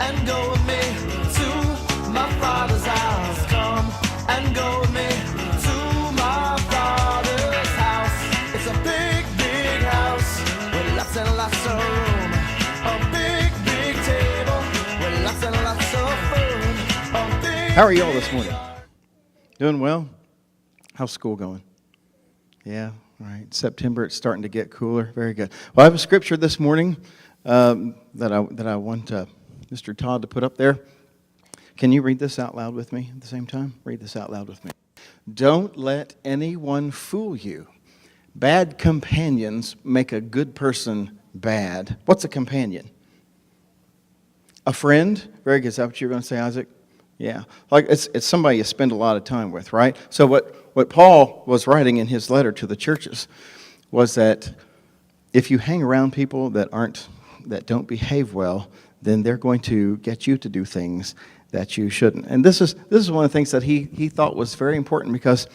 and go with me to my Father's house. Come and go with me to my Father's house. It's a big, big house with lots and lots of room. A big, big table with lots and lots of food. A big, How are you all this morning? Doing well? How's school going? Yeah, all right. September, it's starting to get cooler. Very good. Well, I have a scripture this morning that I want Mr. Todd to put up there. Can you read this out loud with me at the same time? Read this out loud with me. Don't let anyone fool you. Bad companions make a good person bad. What's a companion? A friend? Very good. Is that what you're going to say, Isaac? Yeah. Like it's somebody you spend a lot of time with, right? So what Paul was writing in his letter to the churches was that if you hang around people that don't behave well, then they're going to get you to do things that you shouldn't. And this is one of the things that he thought was very important, because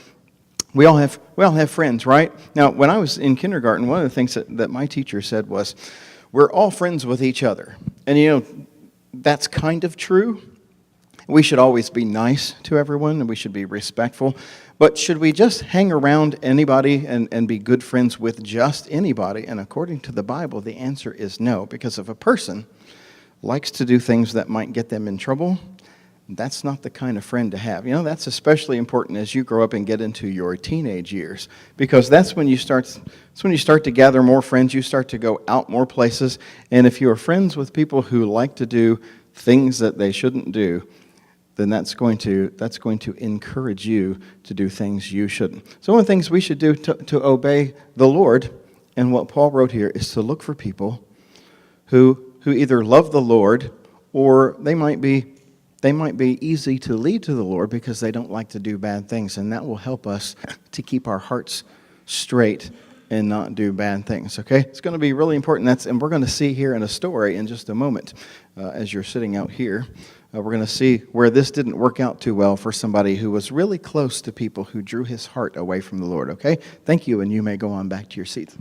we all have friends, right? Now, when I was in kindergarten, one of the things that my teacher said was, we're all friends with each other. And that's kind of true. We should always be nice to everyone, and we should be respectful. But should we just hang around anybody and be good friends with just anybody? And according to the Bible, the answer is no. Because if a person likes to do things that might get them in trouble, that's not the kind of friend to have. That's especially important as you grow up and get into your teenage years. Because that's when you start to gather more friends, you start to go out more places. And if you are friends with people who like to do things that they shouldn't do, then that's going to encourage you to do things you shouldn't. So one of the things we should do to obey the Lord, and what Paul wrote here, is to look for people who either love the Lord, or they might be easy to lead to the Lord because they don't like to do bad things, and that will help us to keep our hearts straight and not do bad things, okay? It's going to be really important, and we're going to see here in a story in just a moment as you're sitting out here. We're going to see where this didn't work out too well for somebody who was really close to people who drew his heart away from the Lord, okay? Thank you, and you may go on back to your seats.